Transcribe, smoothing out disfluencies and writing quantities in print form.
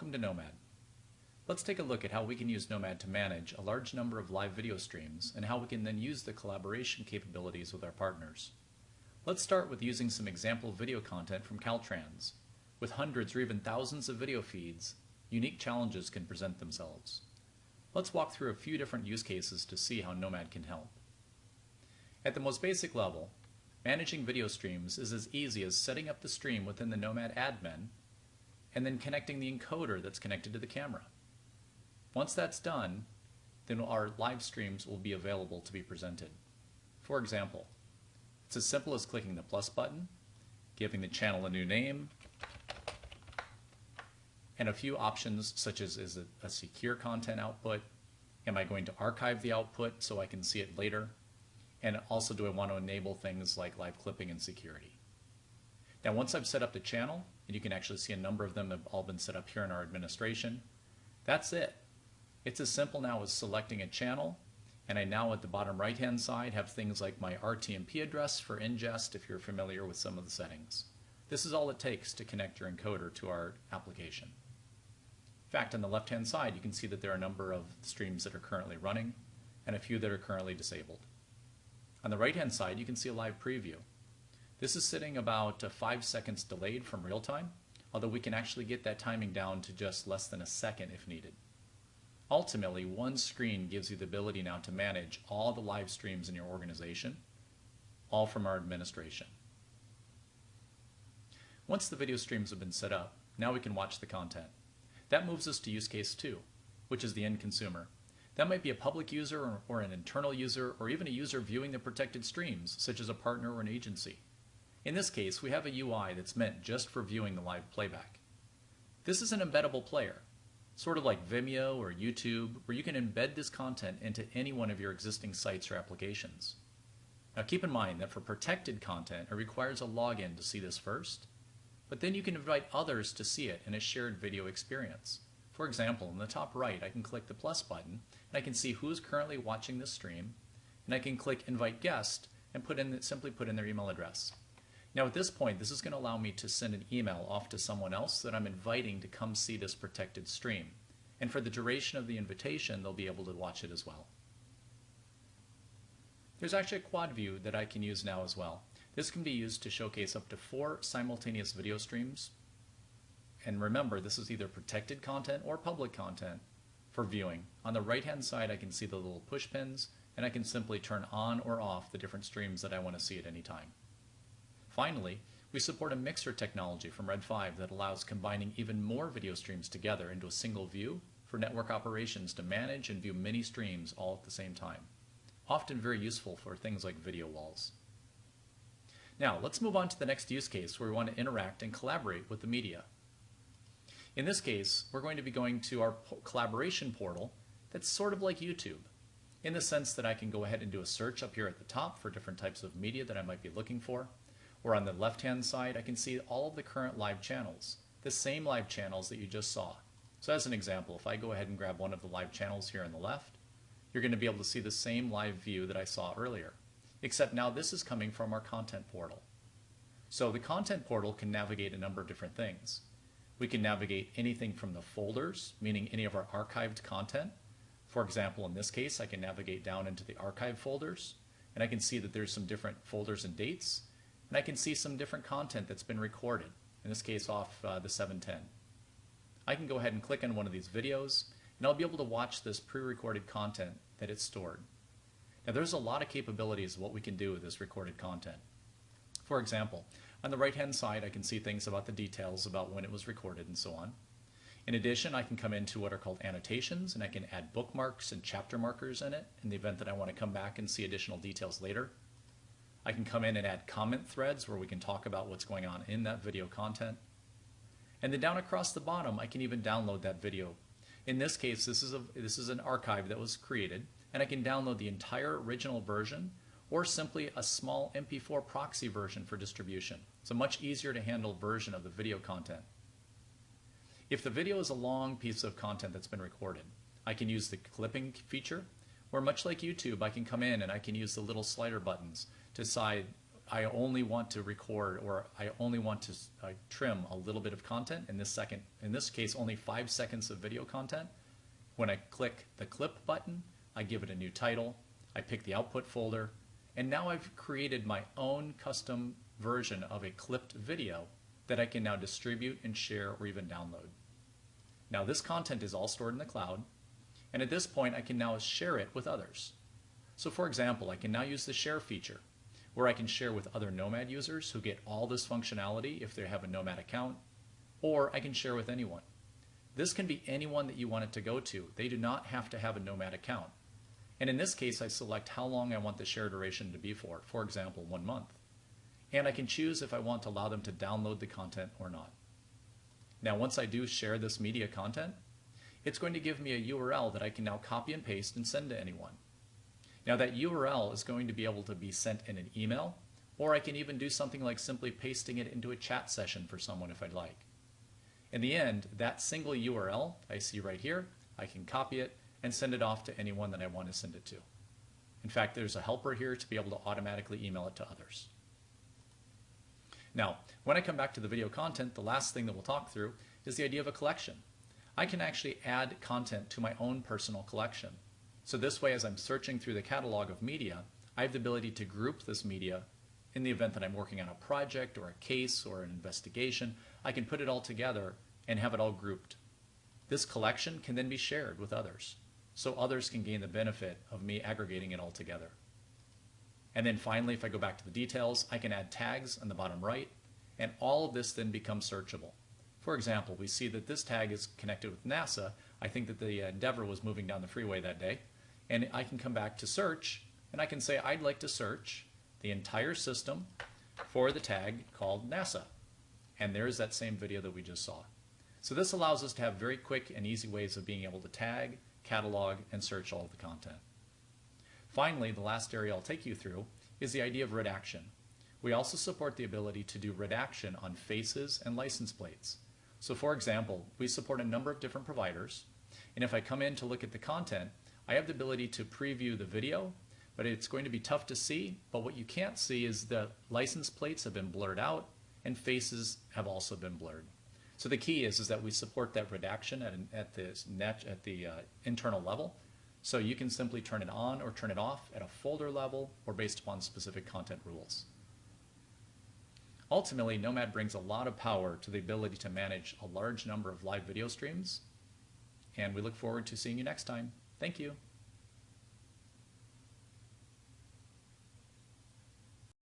Welcome to Nomad. Let's take a look at how we can use Nomad to manage a large number of live video streams and how we can then use the collaboration capabilities with our partners. Let's start with using some example video content from Caltrans. With hundreds or even thousands of video feeds, unique challenges can present themselves. Let's walk through a few different use cases to see how Nomad can help. At the most basic level, managing video streams is as easy as setting up the stream within the Nomad admin and then connecting the encoder that's connected to the camera. Once that's done, then our live streams will be available to be presented. For example, it's as simple as clicking the plus button, giving the channel a new name, and a few options such as is it a secure content output? Am I going to archive the output so I can see it later? And also, do I want to enable things like live clipping and security? Now, once I've set up the channel, and you can actually see a number of them have all been set up here in our administration, that's it. It's as simple now as selecting a channel, and I now at the bottom right-hand side have things like my RTMP address for ingest if you're familiar with some of the settings. This is all it takes to connect your encoder to our application. In fact, on the left-hand side, you can see that there are a number of streams that are currently running and a few that are currently disabled. On the right-hand side, you can see a live preview. This is sitting about 5 seconds delayed from real time, although we can actually get that timing down to just less than a second if needed. Ultimately, one screen gives you the ability now to manage all the live streams in your organization, all from our administration. Once the video streams have been set up, now we can watch the content. That moves us to use case 2, which is the end consumer. That might be a public user or an internal user or even a user viewing the protected streams, such as a partner or an agency. In this case, we have a UI that's meant just for viewing the live playback. This is an embeddable player, sort of like Vimeo or YouTube, where you can embed this content into any one of your existing sites or applications. Now keep in mind that for protected content, it requires a login to see this first, but then you can invite others to see it in a shared video experience. For example, in the top right, I can click the plus button, and I can see who's currently watching this stream, and I can click Invite Guest and simply put in their email address. Now at this point, this is going to allow me to send an email off to someone else that I'm inviting to come see this protected stream. And for the duration of the invitation, they'll be able to watch it as well. There's actually a quad view that I can use now as well. This can be used to showcase up to 4 simultaneous video streams. And remember, this is either protected content or public content for viewing. On the right-hand side, I can see the little push pins, and I can simply turn on or off the different streams that I want to see at any time. Finally, we support a mixer technology from Red5 that allows combining even more video streams together into a single view for network operations to manage and view many streams all at the same time. Often very useful for things like video walls. Now, let's move on to the next use case where we want to interact and collaborate with the media. In this case, we're going to be going to our collaboration portal that's sort of like YouTube, in the sense that I can go ahead and do a search up here at the top for different types of media that I might be looking for. Or on the left-hand side, I can see all of the current live channels, the same live channels that you just saw. So as an example, if I go ahead and grab one of the live channels here on the left, you're going to be able to see the same live view that I saw earlier, except now this is coming from our content portal. So the content portal can navigate a number of different things. We can navigate anything from the folders, meaning any of our archived content. For example, in this case, I can navigate down into the archive folders, and I can see that there's some different folders and dates. And I can see some different content that's been recorded, in this case off the 710. I can go ahead and click on one of these videos, and I'll be able to watch this pre-recorded content that it's stored. Now there's a lot of capabilities of what we can do with this recorded content. For example, on the right-hand side I can see things about the details about when it was recorded and so on. In addition, I can come into what are called annotations, and I can add bookmarks and chapter markers in it in the event that I want to come back and see additional details later. I can come in and add comment threads where we can talk about what's going on in that video content. And then down across the bottom, I can even download that video. In this case, this is an archive that was created, and I can download the entire original version or simply a small MP4 proxy version for distribution. It's a much easier to handle version of the video content. If the video is a long piece of content that's been recorded, I can use the clipping feature, where much like YouTube, I can come in and I can use the little slider buttons to decide I only want to record, or I only want to trim a little bit of content, in this case only 5 seconds of video content, when I click the clip button, I give it a new title, I pick the output folder, and now I've created my own custom version of a clipped video that I can now distribute and share or even download. Now this content is all stored in the cloud, and at this point I can now share it with others. So for example, I can now use the share feature, where I can share with other Nomad users who get all this functionality if they have a Nomad account, or I can share with anyone. This can be anyone that you want it to go to. They do not have to have a Nomad account. And in this case, I select how long I want the share duration to be for example, 1 month. And I can choose if I want to allow them to download the content or not. Now, once I do share this media content, it's going to give me a URL that I can now copy and paste and send to anyone. Now that URL is going to be able to be sent in an email, or I can even do something like simply pasting it into a chat session for someone if I'd like. In the end, that single URL I see right here, I can copy it and send it off to anyone that I want to send it to. In fact, there's a helper here to be able to automatically email it to others. Now, when I come back to the video content, the last thing that we'll talk through is the idea of a collection. I can actually add content to my own personal collection. So this way, as I'm searching through the catalog of media, I have the ability to group this media in the event that I'm working on a project or a case or an investigation. I can put it all together and have it all grouped. This collection can then be shared with others, so others can gain the benefit of me aggregating it all together. And then finally, if I go back to the details, I can add tags on the bottom right, and all of this then becomes searchable. For example, we see that this tag is connected with NASA. I think that the Endeavour was moving down the freeway that day, and I can come back to search, and I can say I'd like to search the entire system for the tag called NASA. And there's that same video that we just saw. So this allows us to have very quick and easy ways of being able to tag, catalog, and search all of the content. Finally, the last area I'll take you through is the idea of redaction. We also support the ability to do redaction on faces and license plates. So for example, we support a number of different providers, and if I come in to look at the content, I have the ability to preview the video, but it's going to be tough to see, but what you can't see is the license plates have been blurred out and faces have also been blurred. So the key is that we support that redaction at the internal level. So you can simply turn it on or turn it off at a folder level or based upon specific content rules. Ultimately, Nomad brings a lot of power to the ability to manage a large number of live video streams, and we look forward to seeing you next time. Thank you.